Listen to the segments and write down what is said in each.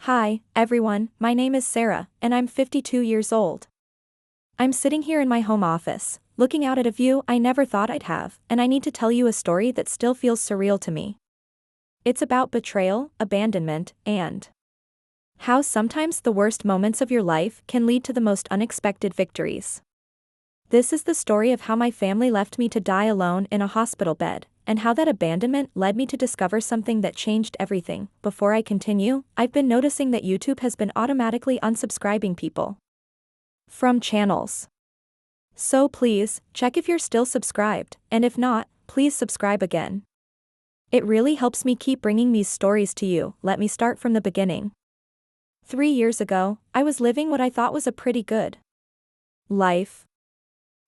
Hi, everyone, my name is Sarah, and I'm 52 years old. I'm sitting here in my home office, looking out at a view I never thought I'd have, and I need to tell you a story that still feels surreal to me. It's about betrayal, abandonment, and how sometimes the worst moments of your life can lead to the most unexpected victories. This is the story of how my family left me to die alone in a hospital bed, and how that abandonment led me to discover something that changed everything. Before I continue, I've been noticing that YouTube has been automatically unsubscribing people from channels. So please, check if you're still subscribed, and if not, please subscribe again. It really helps me keep bringing these stories to you. Let me start from the beginning. 3 years ago, I was living what I thought was a pretty good life.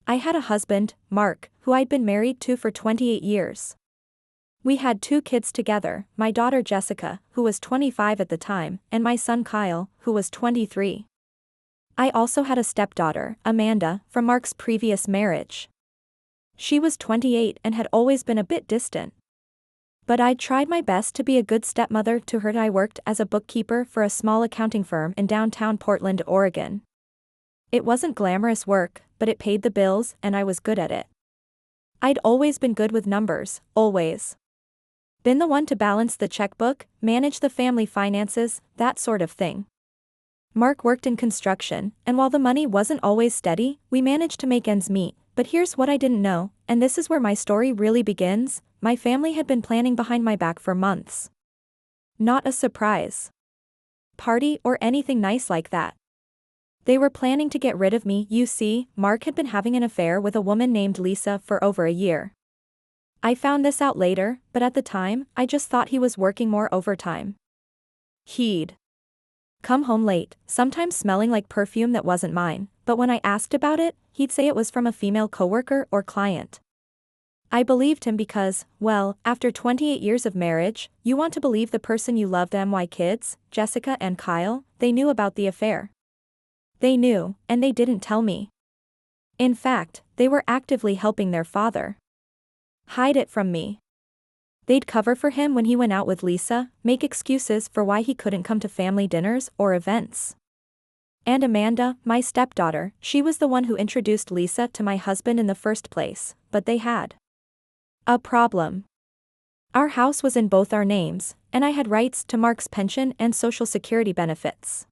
I had a husband, Mark, who I'd been married to for 28 years. We had 2 kids together, my daughter Jessica, who was 25 at the time, and my son Kyle, who was 23. I also had a stepdaughter, Amanda, from Mark's previous marriage. She was 28 and had always been a bit distant. But I'd tried my best to be a good stepmother to her. I worked as a bookkeeper for a small accounting firm in downtown Portland, Oregon. It wasn't glamorous work, but it paid the bills, and I was good at it. I'd always been good with numbers, always. Been the one to balance the checkbook, manage the family finances, that sort of thing. Mark worked in construction, and while the money wasn't always steady, we managed to make ends meet. But here's what I didn't know, and this is where my story really begins: my family had been planning behind my back for months. Not a surprise party or anything nice like that. They were planning to get rid of me. You see, Mark had been having an affair with a woman named Lisa for over a year. I found this out later, but at the time, I just thought he was working more overtime. He'd come home late, sometimes smelling like perfume that wasn't mine, but when I asked about it, he'd say it was from a female coworker or client. I believed him because, well, after 28 years of marriage, you want to believe the person you loved. My kids, Jessica and Kyle, they knew about the affair. They knew, and they didn't tell me. In fact, they were actively helping their father hide it from me. They'd cover for him when he went out with Lisa, make excuses for why he couldn't come to family dinners or events. And Amanda, my stepdaughter, she was the one who introduced Lisa to my husband in the first place, but they had a problem. Our house was in both our names, and I had rights to Mark's pension and Social Security benefits.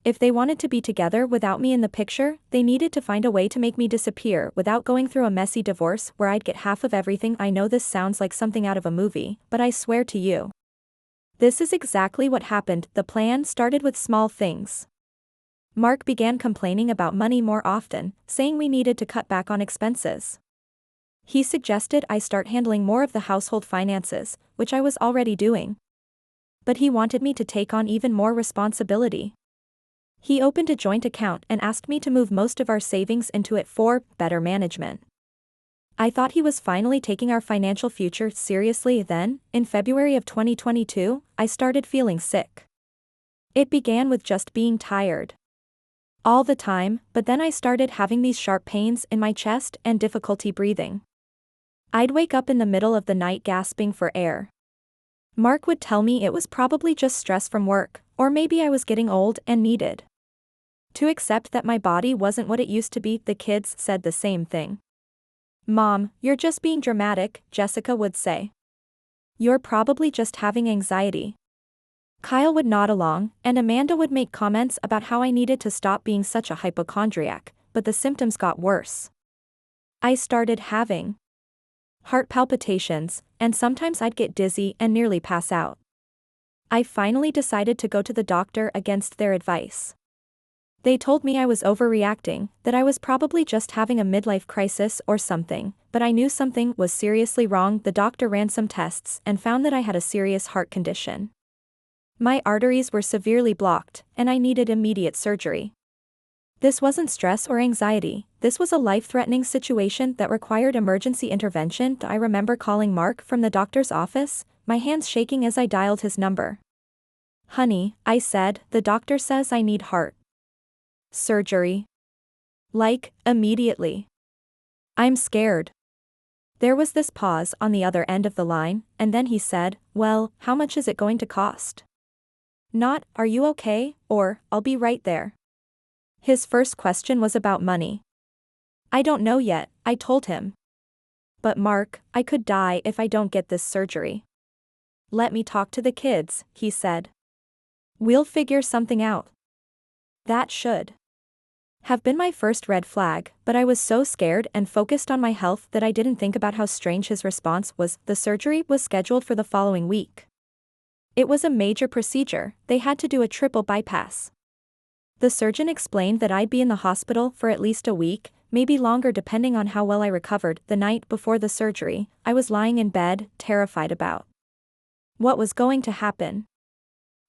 If they wanted to be together without me in the picture, they needed to find a way to make me disappear without going through a messy divorce where I'd get half of everything. I know this sounds like something out of a movie, but I swear to you, this is exactly what happened. The plan started with small things. Mark began complaining about money more often, saying we needed to cut back on expenses. He suggested I start handling more of the household finances, which I was already doing. But he wanted me to take on even more responsibility. He opened a joint account and asked me to move most of our savings into it for better management. I thought he was finally taking our financial future seriously. Then, in February of 2022, I started feeling sick. It began with just being tired all the time, but then I started having these sharp pains in my chest and difficulty breathing. I'd wake up in the middle of the night gasping for air. Mark would tell me it was probably just stress from work, or maybe I was getting old and needed to accept that my body wasn't what it used to be. The kids said the same thing. "Mom, you're just being dramatic," Jessica would say. "You're probably just having anxiety." Kyle would nod along, and Amanda would make comments about how I needed to stop being such a hypochondriac, but the symptoms got worse. I started having heart palpitations, and sometimes I'd get dizzy and nearly pass out. I finally decided to go to the doctor against their advice. They told me I was overreacting, that I was probably just having a midlife crisis or something, but I knew something was seriously wrong. The doctor ran some tests and found that I had a serious heart condition. My arteries were severely blocked, and I needed immediate surgery. This wasn't stress or anxiety, this was a life-threatening situation that required emergency intervention. I remember calling Mark from the doctor's office, my hands shaking as I dialed his number. "Honey," I said, "the doctor says I need heart surgery. Like, immediately. I'm scared." There was this pause on the other end of the line, and then he said, "Well, how much is it going to cost?" Not, "Are you okay?" or, "I'll be right there." His first question was about money. "I don't know yet," I told him. "But Mark, I could die if I don't get this surgery." "Let me talk to the kids," he said. "We'll figure something out." That should have been my first red flag, but I was so scared and focused on my health that I didn't think about how strange his response was. The surgery was scheduled for the following week. It was a major procedure. They had to do a triple bypass. The surgeon explained that I'd be in the hospital for at least a week, maybe longer depending on how well I recovered. The night before the surgery, I was lying in bed, terrified about what was going to happen.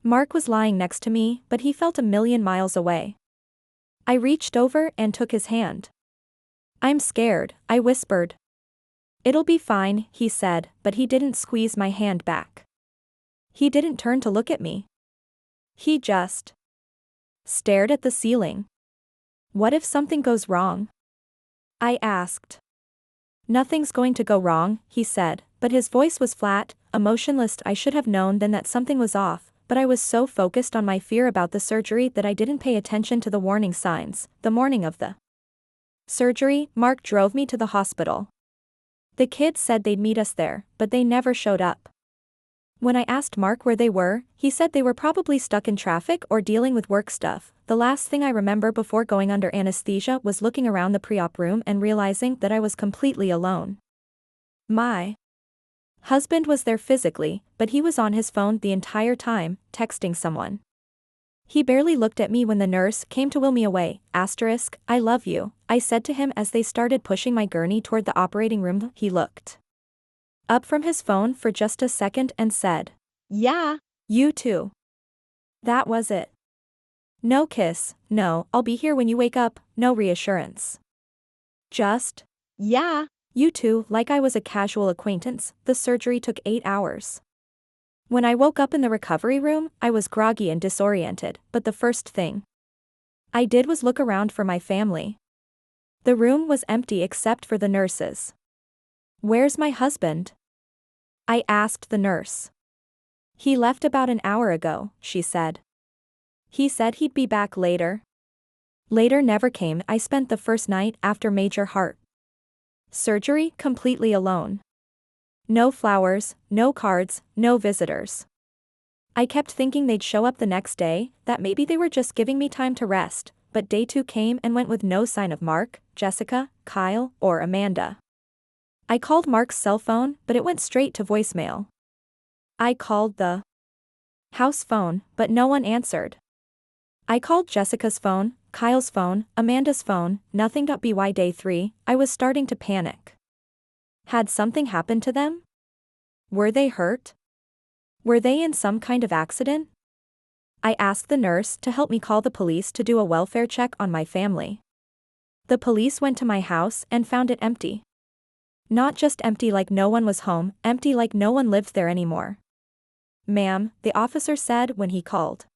Mark was lying next to me, but he felt a million miles away. I reached over and took his hand. "I'm scared," I whispered. "It'll be fine," he said, but he didn't squeeze my hand back. He didn't turn to look at me. He just stared at the ceiling. "What if something goes wrong?" I asked. "Nothing's going to go wrong," he said, but his voice was flat, emotionless. I should have known then that something was off, but I was so focused on my fear about the surgery that I didn't pay attention to the warning signs. The morning of the surgery, Mark drove me to the hospital. The kids said they'd meet us there, but they never showed up. When I asked Mark where they were, he said they were probably stuck in traffic or dealing with work stuff. The last thing I remember before going under anesthesia was looking around the pre-op room and realizing that I was completely alone. My husband was there physically, but he was on his phone the entire time, texting someone. He barely looked at me when the nurse came to wheel me away. "I love you," I said to him as they started pushing my gurney toward the operating room. He looked up from his phone for just a second and said, "Yeah, you too." That was it. No kiss, no, "I'll be here when you wake up," no reassurance. Just, "Yeah, you too," like I was a casual acquaintance. The surgery took 8 hours. When I woke up in the recovery room, I was groggy and disoriented, but the first thing I did was look around for my family. The room was empty except for the nurses. "Where's my husband?" I asked the nurse. "He left about an hour ago," she said. "He said he'd be back later." Later never came. I spent the first night after major heart surgery completely alone. No flowers, no cards, no visitors. I kept thinking they'd show up the next day, that maybe they were just giving me time to rest, but day 2 came and went with no sign of Mark, Jessica, Kyle, or Amanda. I called Mark's cell phone, but it went straight to voicemail. I called the house phone, but no one answered. I called Jessica's phone, Kyle's phone, Amanda's phone, nothing. By day 3, I was starting to panic. Had something happened to them? Were they hurt? Were they in some kind of accident? I asked the nurse to help me call the police to do a welfare check on my family. The police went to my house and found it empty. Not just empty like no one was home, empty like no one lived there anymore. "Ma'am," the officer said when he called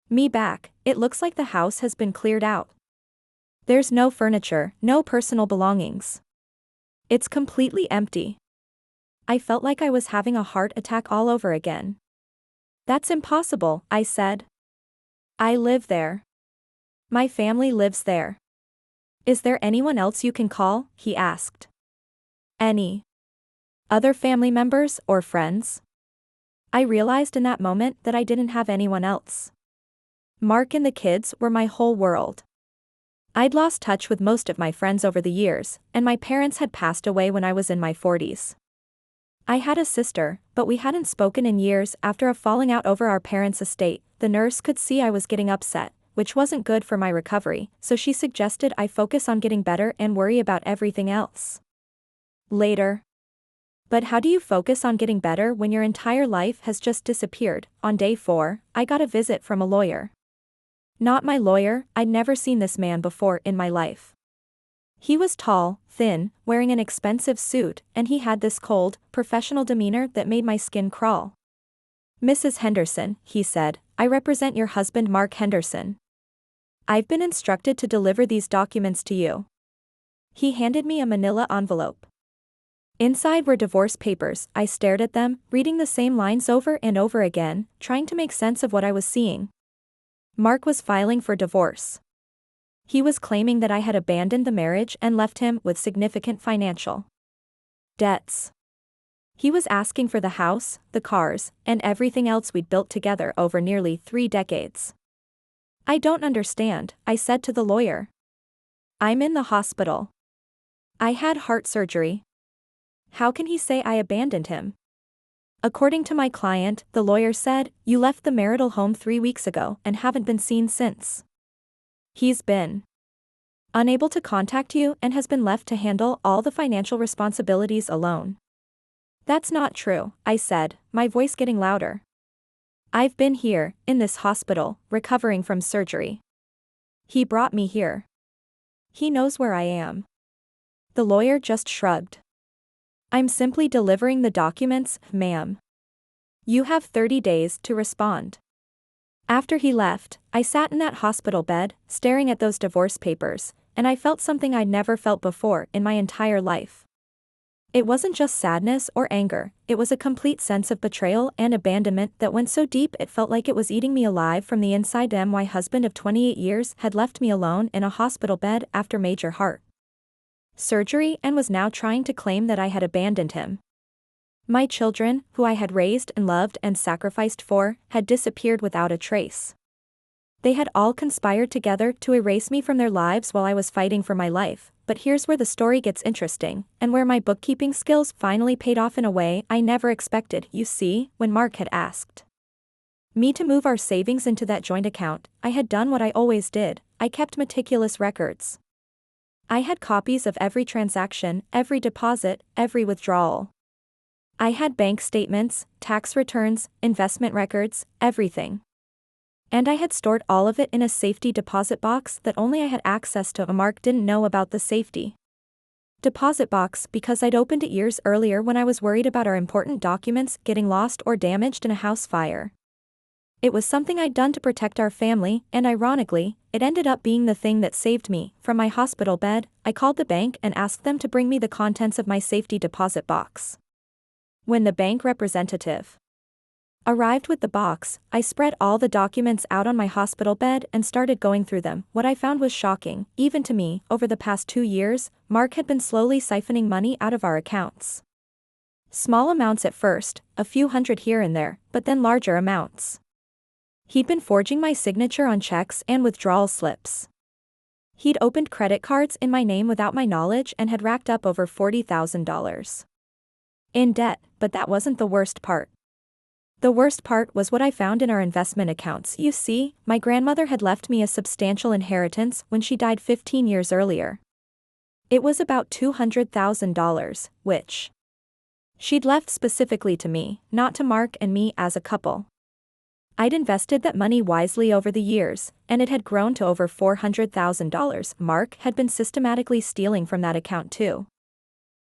me back, "it looks like the house has been cleared out. There's no furniture, no personal belongings. It's completely empty." I felt like I was having a heart attack all over again. "That's impossible," I said. "I live there. My family lives there." "Is there anyone else you can call?" he asked. "Any other family members or friends?" I realized in that moment that I didn't have anyone else. Mark and the kids were my whole world. I'd lost touch with most of my friends over the years, and my parents had passed away when I was in my 40s. I had a sister, but we hadn't spoken in years. After a falling out over our parents' estate, the nurse could see I was getting upset, which wasn't good for my recovery, so she suggested I focus on getting better and worry about everything else later. But how do you focus on getting better when your entire life has just disappeared? On day 4, I got a visit from a lawyer. Not my lawyer. I'd never seen this man before in my life. He was tall, thin, wearing an expensive suit, and he had this cold, professional demeanor that made my skin crawl. "Mrs. Henderson," he said, "I represent your husband Mark Henderson. I've been instructed to deliver these documents to you." He handed me a manila envelope. Inside were divorce papers. I stared at them, reading the same lines over and over again, trying to make sense of what I was seeing. Mark was filing for divorce. He was claiming that I had abandoned the marriage and left him with significant financial debts. He was asking for the house, the cars, and everything else we'd built together over nearly 3 decades. I don't understand, I said to the lawyer. I'm in the hospital. I had heart surgery. How can he say I abandoned him? According to my client, the lawyer said, you left the marital home 3 weeks ago and haven't been seen since. He's been unable to contact you and has been left to handle all the financial responsibilities alone. That's not true, I said, my voice getting louder. I've been here, in this hospital, recovering from surgery. He brought me here. He knows where I am. The lawyer just shrugged. I'm simply delivering the documents, ma'am. You have 30 days to respond. After he left, I sat in that hospital bed, staring at those divorce papers, and I felt something I'd never felt before in my entire life. It wasn't just sadness or anger, it was a complete sense of betrayal and abandonment that went so deep it felt like it was eating me alive from the inside. My husband of 28 years had left me alone in a hospital bed after major heart surgery and was now trying to claim that I had abandoned him. My children, who I had raised and loved and sacrificed for, had disappeared without a trace. They had all conspired together to erase me from their lives while I was fighting for my life, but here's where the story gets interesting, and where my bookkeeping skills finally paid off in a way I never expected. You see, when Mark had asked me to move our savings into that joint account, I had done what I always did, I kept meticulous records. I had copies of every transaction, every deposit, every withdrawal. I had bank statements, tax returns, investment records, everything. And I had stored all of it in a safety deposit box that only I had access to. Mark didn't know about the safety deposit box because I'd opened it years earlier when I was worried about our important documents getting lost or damaged in a house fire. It was something I'd done to protect our family, and ironically, it ended up being the thing that saved me. From my hospital bed, I called the bank and asked them to bring me the contents of my safety deposit box. When the bank representative arrived with the box, I spread all the documents out on my hospital bed and started going through them. What I found was shocking, even to me. Over the past 2 years, Mark had been slowly siphoning money out of our accounts. Small amounts at first, a few hundred here and there, but then larger amounts. He'd been forging my signature on checks and withdrawal slips. He'd opened credit cards in my name without my knowledge and had racked up over $40,000 in debt, but that wasn't the worst part. The worst part was what I found in our investment accounts. You see, my grandmother had left me a substantial inheritance when she died 15 years earlier. It was about $200,000, which she'd left specifically to me, not to Mark and me as a couple. I'd invested that money wisely over the years, and it had grown to over $400,000. Mark had been systematically stealing from that account too.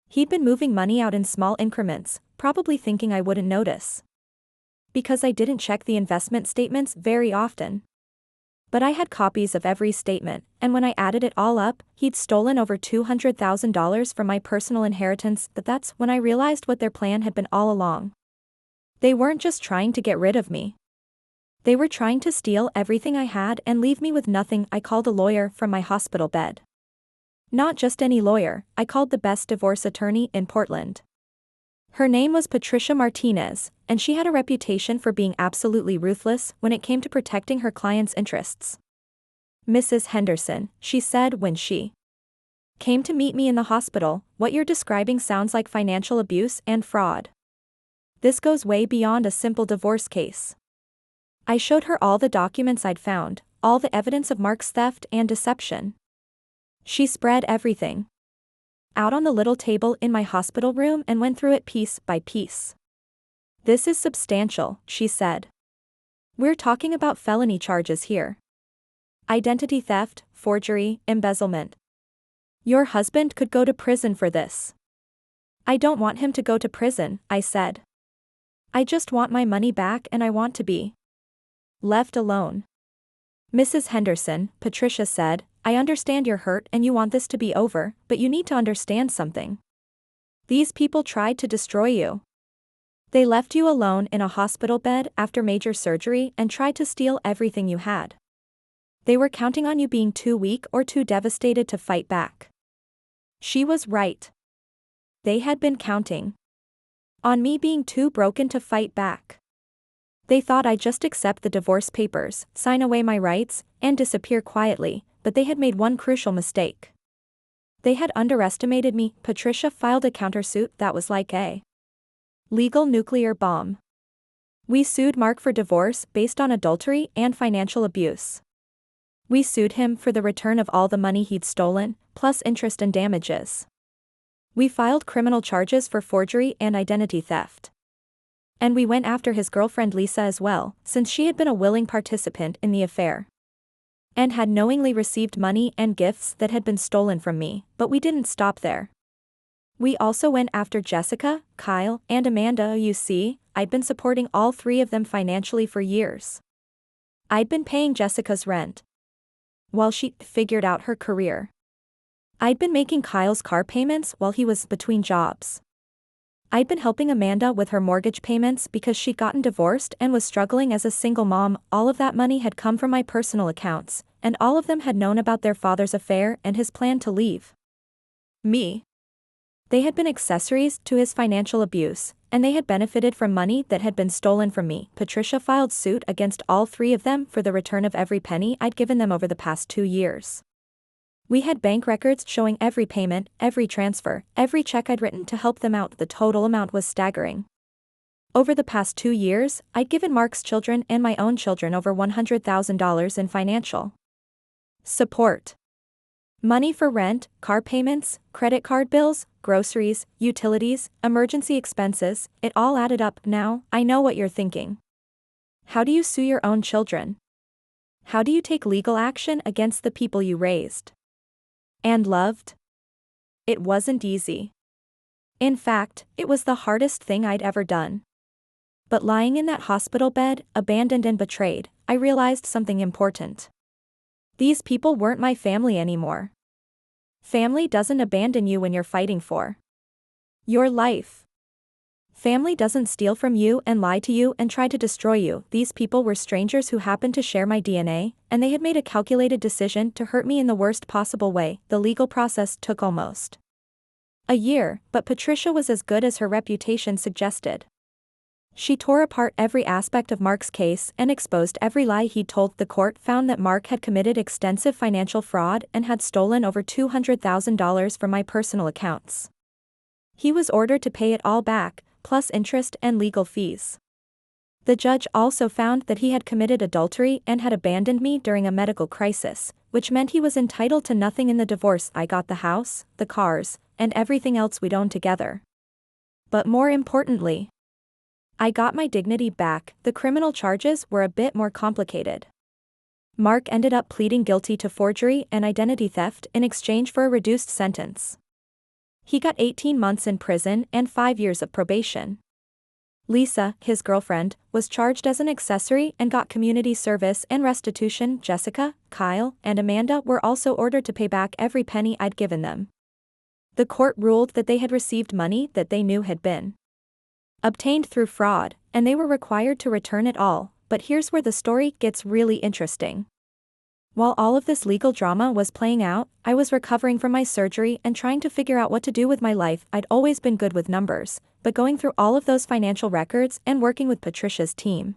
He'd been moving money out in small increments, probably thinking I wouldn't notice, because I didn't check the investment statements very often. But I had copies of every statement, and when I added it all up, he'd stolen over $200,000 from my personal inheritance. That's when I realized what their plan had been all along. They weren't just trying to get rid of me. They were trying to steal everything I had and leave me with nothing. I called a lawyer from my hospital bed. Not just any lawyer, I called the best divorce attorney in Portland. Her name was Patricia Martinez, and she had a reputation for being absolutely ruthless when it came to protecting her clients' interests. Mrs. Henderson, she said when she came to meet me in the hospital, what you're describing sounds like financial abuse and fraud. This goes way beyond a simple divorce case. I showed her all the documents I'd found, all the evidence of Mark's theft and deception. She spread everything out on the little table in my hospital room and went through it piece by piece. This is substantial, she said. We're talking about felony charges here. Identity theft, forgery, embezzlement. Your husband could go to prison for this. I don't want him to go to prison, I said. I just want my money back and I want to be left alone. Mrs. Henderson, Patricia said, I understand you're hurt and you want this to be over, but you need to understand something. These people tried to destroy you. They left you alone in a hospital bed after major surgery and tried to steal everything you had. They were counting on you being too weak or too devastated to fight back. She was right. They had been counting on me being too broken to fight back. They thought I'd just accept the divorce papers, sign away my rights, and disappear quietly, but they had made one crucial mistake. They had underestimated me. Patricia filed a countersuit that was like a legal nuclear bomb. We sued Mark for divorce based on adultery and financial abuse. We sued him for the return of all the money he'd stolen, plus interest and damages. We filed criminal charges for forgery and identity theft. And we went after his girlfriend Lisa as well, since she had been a willing participant in the affair and had knowingly received money and gifts that had been stolen from me, but we didn't stop there. We also went after Jessica, Kyle, and Amanda. You see, I'd been supporting all three of them financially for years. I'd been paying Jessica's rent while she figured out her career. I'd been making Kyle's car payments while he was between jobs. I'd been helping Amanda with her mortgage payments because she'd gotten divorced and was struggling as a single mom. All of that money had come from my personal accounts, and all of them had known about their father's affair and his plan to leave me. They had been accessories to his financial abuse, and they had benefited from money that had been stolen from me. Patricia filed suit against all three of them for the return of every penny I'd given them over the past 2 years. We had bank records showing every payment, every transfer, every check I'd written to help them out. The total amount was staggering. Over the past 2 years, I'd given Mark's children and my own children over $100,000 in financial support. Money for rent, car payments, credit card bills, groceries, utilities, emergency expenses, it all added up. Now, I know what you're thinking. How do you sue your own children? How do you take legal action against the people you raised and loved? It wasn't easy. In fact, it was the hardest thing I'd ever done. But lying in that hospital bed, abandoned and betrayed, I realized something important. These people weren't my family anymore. Family doesn't abandon you when you're fighting for your life. Family doesn't steal from you and lie to you and try to destroy you. These people were strangers who happened to share my DNA, and they had made a calculated decision to hurt me in the worst possible way. The legal process took almost a year, but Patricia was as good as her reputation suggested. She tore apart every aspect of Mark's case and exposed every lie he'd told. The court found that Mark had committed extensive financial fraud and had stolen over $200,000 from my personal accounts. He was ordered to pay it all back, plus interest and legal fees. The judge also found that he had committed adultery and had abandoned me during a medical crisis, which meant he was entitled to nothing in the divorce. I got the house, the cars, and everything else we'd owned together. But more importantly, I got my dignity back. The criminal charges were a bit more complicated. Mark ended up pleading guilty to forgery and identity theft in exchange for a reduced sentence. He got 18 months in prison and 5 years of probation. Lisa, his girlfriend, was charged as an accessory and got community service and restitution. Jessica, Kyle, and Amanda were also ordered to pay back every penny I'd given them. The court ruled that they had received money that they knew had been obtained through fraud, and they were required to return it all. But here's where the story gets really interesting. While all of this legal drama was playing out, I was recovering from my surgery and trying to figure out what to do with my life. I'd always been good with numbers, but going through all of those financial records and working with Patricia's team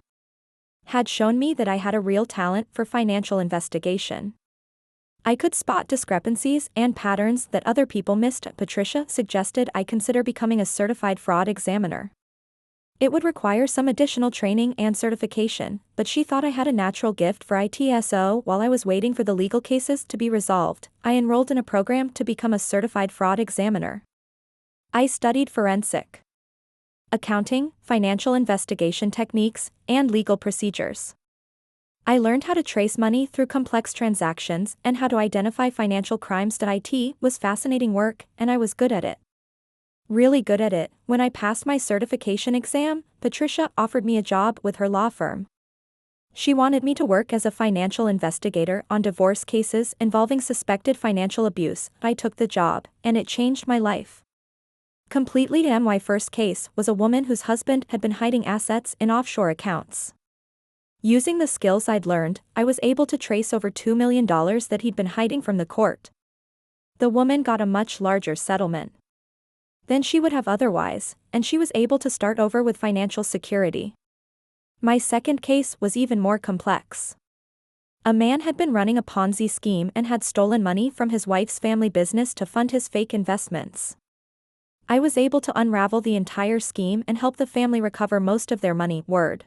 had shown me that I had a real talent for financial investigation. I could spot discrepancies and patterns that other people missed. Patricia suggested I consider becoming a certified fraud examiner. It would require some additional training and certification, but she thought I had a natural gift for it. So while I was waiting for the legal cases to be resolved, I enrolled in a program to become a certified fraud examiner. I studied forensic accounting, financial investigation techniques, and legal procedures. I learned how to trace money through complex transactions and how to identify financial crimes. It was fascinating work, and I was good at it. Really good at it. When I passed my certification exam, Patricia offered me a job with her law firm. She wanted me to work as a financial investigator on divorce cases involving suspected financial abuse. I took the job, and it changed my life. Completely. My first case was a woman whose husband had been hiding assets in offshore accounts. Using the skills I'd learned, I was able to trace over $2 million that he'd been hiding from the court. The woman got a much larger settlement than she would have otherwise, and she was able to start over with financial security. My second case was even more complex. A man had been running a Ponzi scheme and had stolen money from his wife's family business to fund his fake investments. I was able to unravel the entire scheme and help the family recover most of their money. Word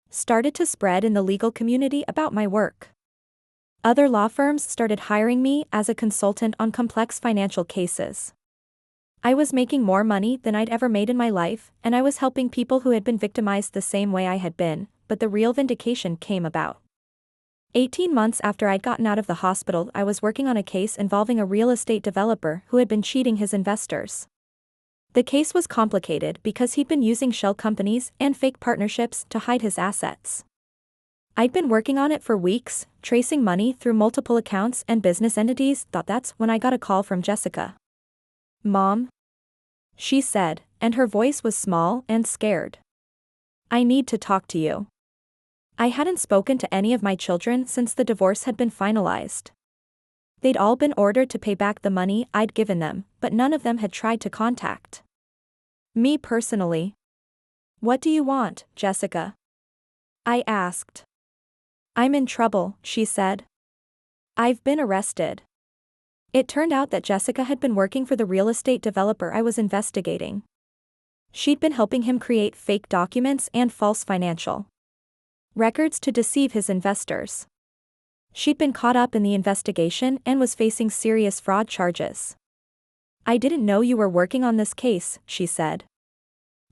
started to spread in the legal community about my work. Other law firms started hiring me as a consultant on complex financial cases. I was making more money than I'd ever made in my life, and I was helping people who had been victimized the same way I had been, but the real vindication came about 18 months after I'd gotten out of the hospital. I was working on a case involving a real estate developer who had been cheating his investors. The case was complicated because he'd been using shell companies and fake partnerships to hide his assets. I'd been working on it for weeks, tracing money through multiple accounts and business entities. That's when I got a call from Jessica. "Mom," she said, and her voice was small and scared. "I need to talk to you." I hadn't spoken to any of my children since the divorce had been finalized. They'd all been ordered to pay back the money I'd given them, but none of them had tried to contact me personally. "What do you want, Jessica?" I asked. "I'm in trouble," she said. "I've been arrested." It turned out that Jessica had been working for the real estate developer I was investigating. She'd been helping him create fake documents and false financial records to deceive his investors. She'd been caught up in the investigation and was facing serious fraud charges. "I didn't know you were working on this case," she said.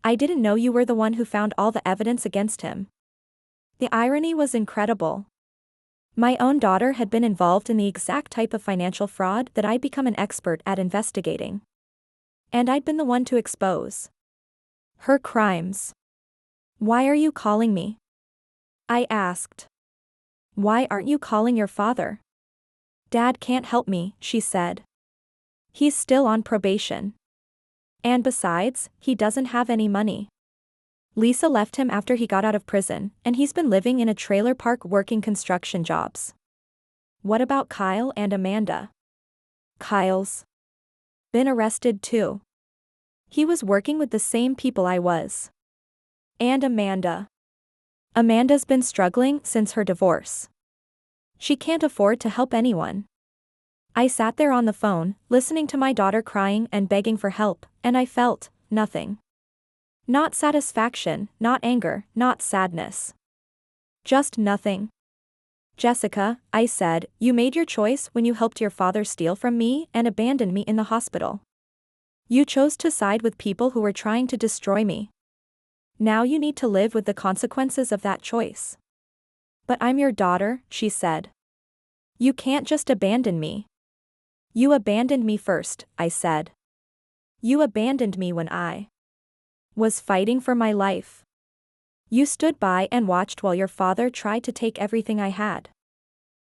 "I didn't know you were the one who found all the evidence against him." The irony was incredible. My own daughter had been involved in the exact type of financial fraud that I'd become an expert at investigating. And I'd been the one to expose her crimes. "Why are you calling me?" I asked. "Why aren't you calling your father?" "Dad can't help me," she said. "He's still on probation. And besides, he doesn't have any money. Lisa left him after he got out of prison, and he's been living in a trailer park working construction jobs." "What about Kyle and Amanda?" "Kyle's been arrested too. He was working with the same people I was." "And Amanda?" "Amanda's been struggling since her divorce. She can't afford to help anyone." I sat there on the phone, listening to my daughter crying and begging for help, and I felt nothing. Not satisfaction, not anger, not sadness. Just nothing. "Jessica," I said, "you made your choice when you helped your father steal from me and abandoned me in the hospital. You chose to side with people who were trying to destroy me. Now you need to live with the consequences of that choice." "But I'm your daughter," she said. "You can't just abandon me." "You abandoned me first," I said. "You abandoned me when I was fighting for my life. You stood by and watched while your father tried to take everything I had.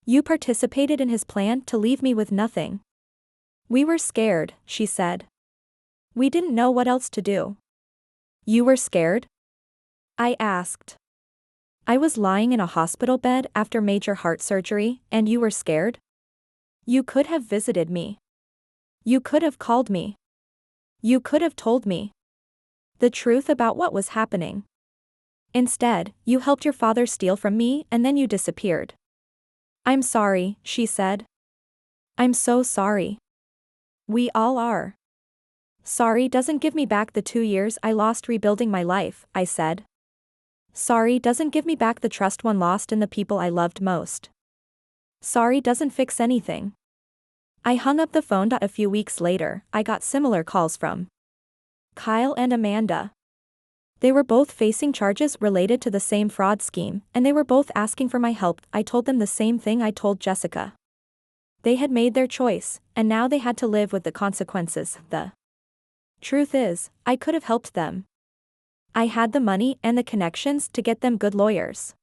You participated in his plan to leave me with nothing." "We were scared," she said. "We didn't know what else to do." "You were scared?" I asked. "I was lying in a hospital bed after major heart surgery, and you were scared? You could have visited me. You could have called me. You could have told me the truth about what was happening. Instead, you helped your father steal from me and then you disappeared." "I'm sorry," she said. "I'm so sorry. We all are." "Sorry doesn't give me back the 2 years I lost rebuilding my life," I said. "Sorry doesn't give me back the trust one lost in the people I loved most. Sorry doesn't fix anything." I hung up the phone. A few weeks later, I got similar calls from Kyle and Amanda. They were both facing charges related to the same fraud scheme, and they were both asking for my help. I told them the same thing I told Jessica. They had made their choice, and now they had to live with the consequences. The truth is, I could have helped them. I had the money and the connections to get them good lawyers.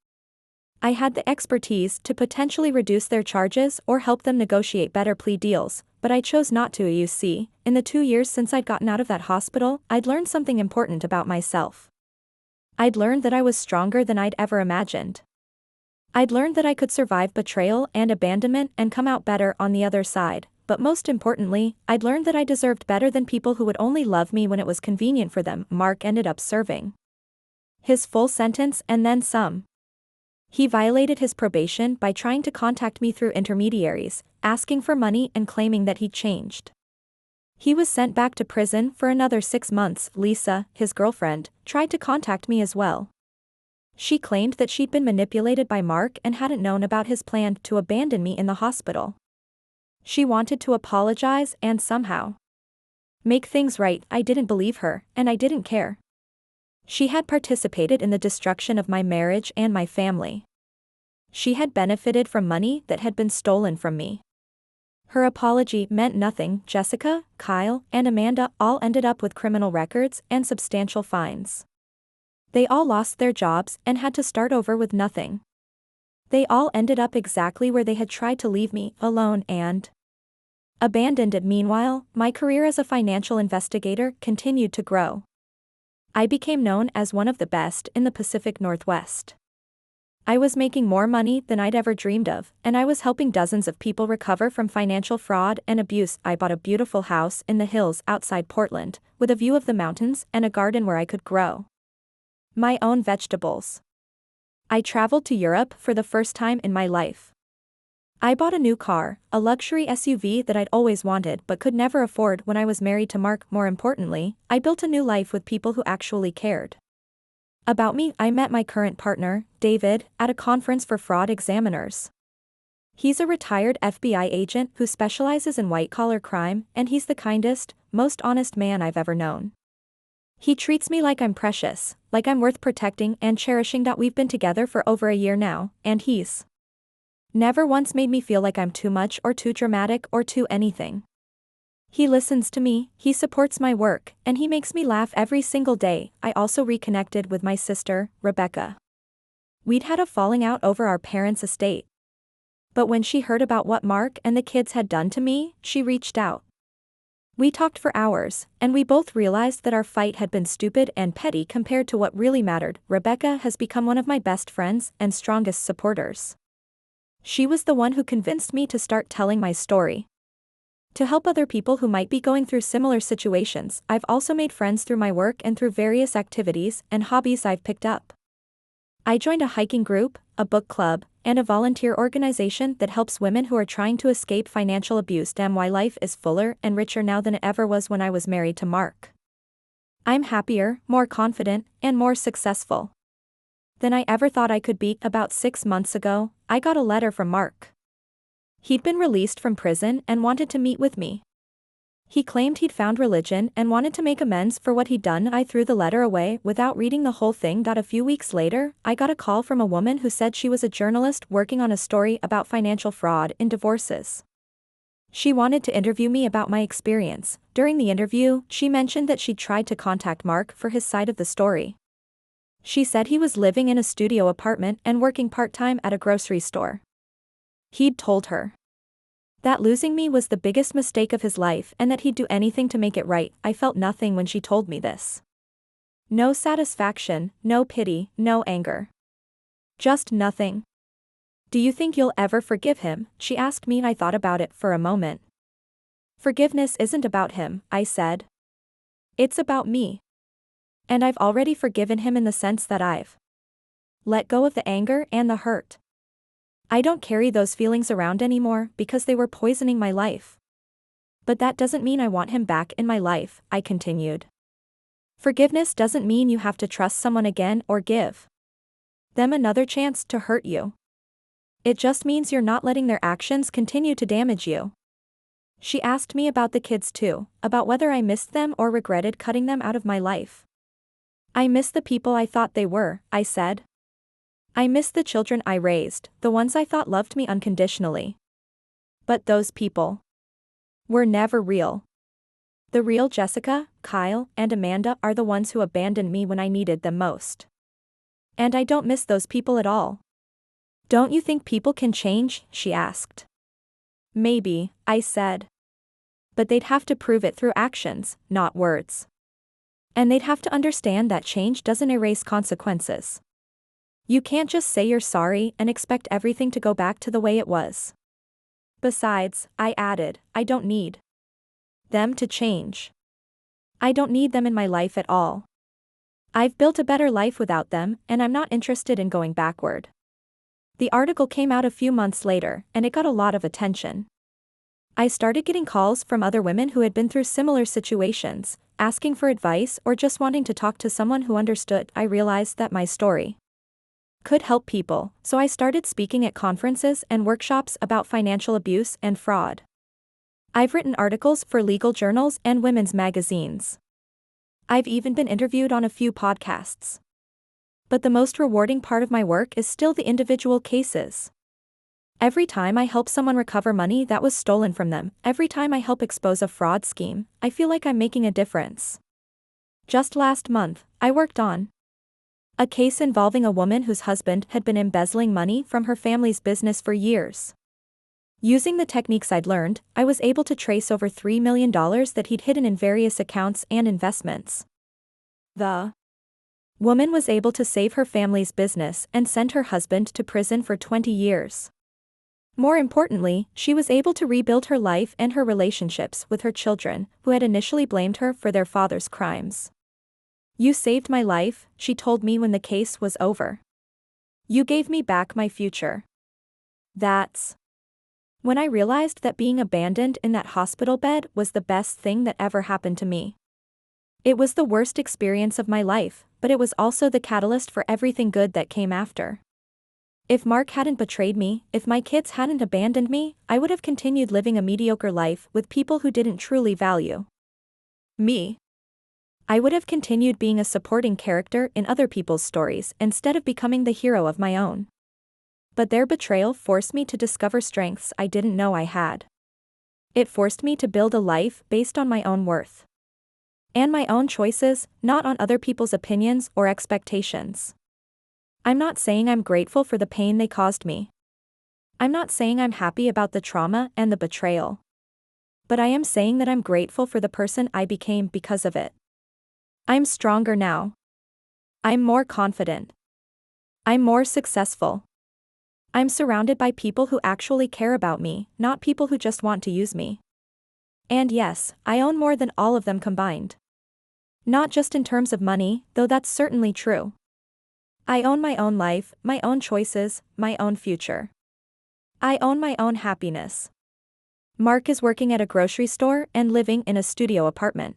I had the expertise to potentially reduce their charges or help them negotiate better plea deals, but I chose not to. You see, in the 2 years since I'd gotten out of that hospital, I'd learned something important about myself. I'd learned that I was stronger than I'd ever imagined. I'd learned that I could survive betrayal and abandonment and come out better on the other side, but most importantly, I'd learned that I deserved better than people who would only love me when it was convenient for them. Mark ended up serving his full sentence and then some. He violated his probation by trying to contact me through intermediaries, asking for money and claiming that he'd changed. He was sent back to prison for another 6 months. Lisa, his girlfriend, tried to contact me as well. She claimed that she'd been manipulated by Mark and hadn't known about his plan to abandon me in the hospital. She wanted to apologize and somehow make things right. I didn't believe her, and I didn't care. She had participated in the destruction of my marriage and my family. She had benefited from money that had been stolen from me. Her apology meant nothing. Jessica, Kyle, and Amanda all ended up with criminal records and substantial fines. They all lost their jobs and had to start over with nothing. They all ended up exactly where they had tried to leave me, alone and abandoned. Meanwhile, my career as a financial investigator continued to grow. I became known as one of the best in the Pacific Northwest. I was making more money than I'd ever dreamed of, and I was helping dozens of people recover from financial fraud and abuse. I bought a beautiful house in the hills outside Portland, with a view of the mountains and a garden where I could grow my own vegetables. I traveled to Europe for the first time in my life. I bought a new car, a luxury SUV that I'd always wanted but could never afford when I was married to Mark. More importantly, I built a new life with people who actually cared about me. I met my current partner, David, at a conference for fraud examiners. He's a retired FBI agent who specializes in white-collar crime, and he's the kindest, most honest man I've ever known. He treats me like I'm precious, like I'm worth protecting and cherishing. We've been together for over a year now, and he's never once made me feel like I'm too much or too dramatic or too anything. He listens to me, he supports my work, and he makes me laugh every single day. I also reconnected with my sister, Rebecca. We'd had a falling out over our parents' estate. But when she heard about what Mark and the kids had done to me, she reached out. We talked for hours, and we both realized that our fight had been stupid and petty compared to what really mattered. Rebecca has become one of my best friends and strongest supporters. She was the one who convinced me to start telling my story to help other people who might be going through similar situations. I've also made friends through my work and through various activities and hobbies I've picked up. I joined a hiking group, a book club, and a volunteer organization that helps women who are trying to escape financial abuse. My life is fuller and richer now than it ever was when I was married to Mark. I'm happier, more confident, and more successful than I ever thought I could be. About 6 months ago, I got a letter from Mark. He'd been released from prison and wanted to meet with me. He claimed he'd found religion and wanted to make amends for what he'd done. I threw the letter away without reading the whole thing. A few weeks later, I got a call from a woman who said she was a journalist working on a story about financial fraud in divorces. She wanted to interview me about my experience. During the interview, she mentioned that she'd tried to contact Mark for his side of the story. She said he was living in a studio apartment and working part-time at a grocery store. He'd told her that losing me was the biggest mistake of his life and that he'd do anything to make it right. I felt nothing when she told me this. No satisfaction, no pity, no anger. Just nothing. Do you think you'll ever forgive him? She asked me. I thought about it for a moment. Forgiveness isn't about him, I said. It's about me. And I've already forgiven him in the sense that I've let go of the anger and the hurt. I don't carry those feelings around anymore because they were poisoning my life. But that doesn't mean I want him back in my life, I continued. Forgiveness doesn't mean you have to trust someone again or give them another chance to hurt you. It just means you're not letting their actions continue to damage you. She asked me about the kids too, about whether I missed them or regretted cutting them out of my life. I miss the people I thought they were, I said. I miss the children I raised, the ones I thought loved me unconditionally. But those people were never real. The real Jessica, Kyle, and Amanda are the ones who abandoned me when I needed them most. And I don't miss those people at all. Don't you think people can change? She asked. Maybe, I said. But they'd have to prove it through actions, not words. And they'd have to understand that change doesn't erase consequences. You can't just say you're sorry and expect everything to go back to the way it was. Besides, I added, I don't need them to change. I don't need them in my life at all. I've built a better life without them, and I'm not interested in going backward. The article came out a few months later, and it got a lot of attention. I started getting calls from other women who had been through similar situations, asking for advice or just wanting to talk to someone who understood. I realized that my story could help people, so I started speaking at conferences and workshops about financial abuse and fraud. I've written articles for legal journals and women's magazines. I've even been interviewed on a few podcasts. But the most rewarding part of my work is still the individual cases. Every time I help someone recover money that was stolen from them, every time I help expose a fraud scheme, I feel like I'm making a difference. Just last month, I worked on a case involving a woman whose husband had been embezzling money from her family's business for years. Using the techniques I'd learned, I was able to trace over $3 million that he'd hidden in various accounts and investments. The woman was able to save her family's business and send her husband to prison for 20 years. More importantly, she was able to rebuild her life and her relationships with her children, who had initially blamed her for their father's crimes. You saved my life, she told me when the case was over. You gave me back my future. That's when I realized that being abandoned in that hospital bed was the best thing that ever happened to me. It was the worst experience of my life, but it was also the catalyst for everything good that came after. If Mark hadn't betrayed me, if my kids hadn't abandoned me, I would have continued living a mediocre life with people who didn't truly value me. I would have continued being a supporting character in other people's stories instead of becoming the hero of my own. But their betrayal forced me to discover strengths I didn't know I had. It forced me to build a life based on my own worth and my own choices, not on other people's opinions or expectations. I'm not saying I'm grateful for the pain they caused me. I'm not saying I'm happy about the trauma and the betrayal. But I am saying that I'm grateful for the person I became because of it. I'm stronger now. I'm more confident. I'm more successful. I'm surrounded by people who actually care about me, not people who just want to use me. And yes, I own more than all of them combined. Not just in terms of money, though that's certainly true. I own my own life, my own choices, my own future. I own my own happiness. Mark is working at a grocery store and living in a studio apartment.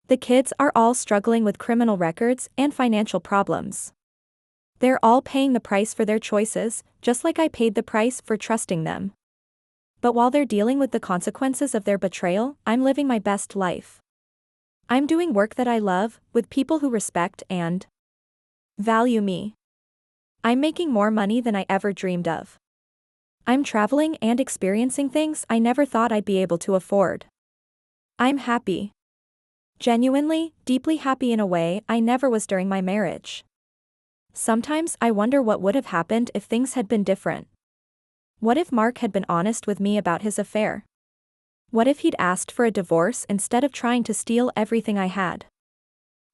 The kids are all struggling with criminal records and financial problems. They're all paying the price for their choices, just like I paid the price for trusting them. But while they're dealing with the consequences of their betrayal, I'm living my best life. I'm doing work that I love, with people who respect and value me. I'm making more money than I ever dreamed of. I'm traveling and experiencing things I never thought I'd be able to afford. I'm happy. Genuinely, deeply happy in a way I never was during my marriage. Sometimes I wonder what would have happened if things had been different. What if Mark had been honest with me about his affair? What if he'd asked for a divorce instead of trying to steal everything I had?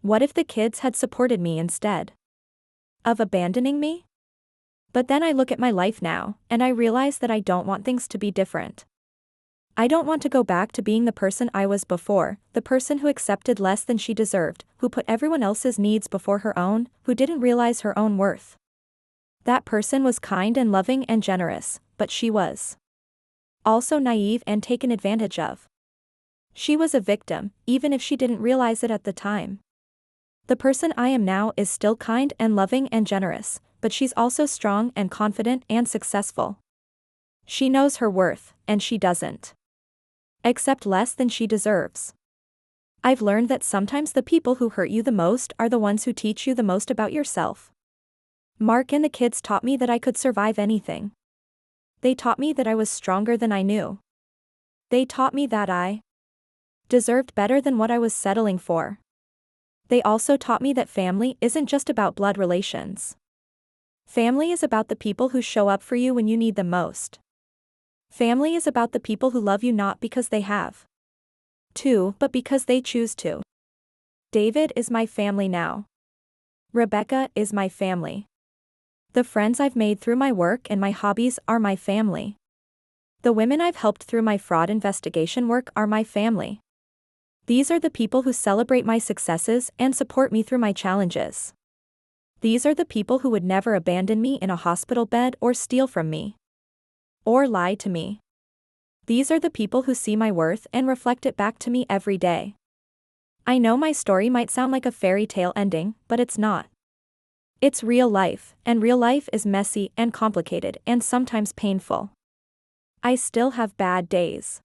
What if the kids had supported me instead of abandoning me? But then I look at my life now, and I realize that I don't want things to be different. I don't want to go back to being the person I was before, the person who accepted less than she deserved, who put everyone else's needs before her own, who didn't realize her own worth. That person was kind and loving and generous, but she was also naive and taken advantage of. She was a victim, even if she didn't realize it at the time. The person I am now is still kind and loving and generous, but she's also strong and confident and successful. She knows her worth, and she doesn't accept less than she deserves. I've learned that sometimes the people who hurt you the most are the ones who teach you the most about yourself. Mark and the kids taught me that I could survive anything. They taught me that I was stronger than I knew. They taught me that I deserved better than what I was settling for. They also taught me that family isn't just about blood relations. Family is about the people who show up for you when you need them most. Family is about the people who love you not because they have to, but because they choose to. David is my family now. Rebecca is my family. The friends I've made through my work and my hobbies are my family. The women I've helped through my fraud investigation work are my family. These are the people who celebrate my successes and support me through my challenges. These are the people who would never abandon me in a hospital bed or steal from me. Or lie to me. These are the people who see my worth and reflect it back to me every day. I know my story might sound like a fairy tale ending, but it's not. It's real life, and real life is messy and complicated and sometimes painful. I still have bad days.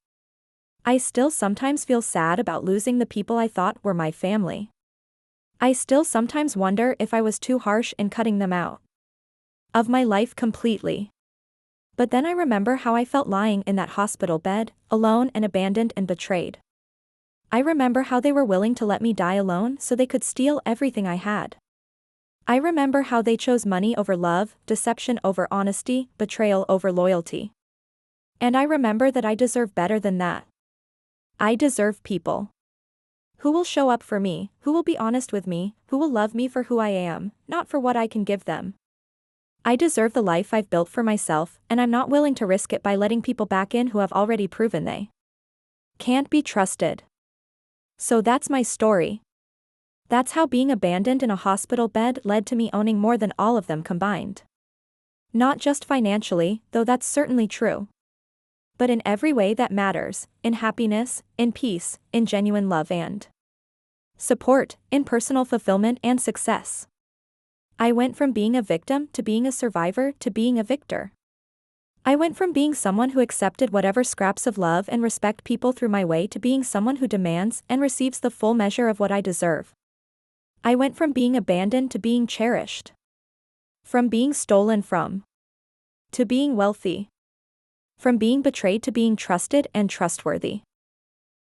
I still sometimes feel sad about losing the people I thought were my family. I still sometimes wonder if I was too harsh in cutting them out of my life completely. But then I remember how I felt lying in that hospital bed, alone and abandoned and betrayed. I remember how they were willing to let me die alone so they could steal everything I had. I remember how they chose money over love, deception over honesty, betrayal over loyalty. And I remember that I deserve better than that. I deserve people who will show up for me, who will be honest with me, who will love me for who I am, not for what I can give them. I deserve the life I've built for myself, and I'm not willing to risk it by letting people back in who have already proven they can't be trusted. So that's my story. That's how being abandoned in a hospital bed led to me owning more than all of them combined. Not just financially, though that's certainly true. But in every way that matters, in happiness, in peace, in genuine love and support, in personal fulfillment and success. I went from being a victim to being a survivor to being a victor. I went from being someone who accepted whatever scraps of love and respect people threw my way to being someone who demands and receives the full measure of what I deserve. I went from being abandoned to being cherished. From being stolen from to being wealthy. From being betrayed to being trusted and trustworthy.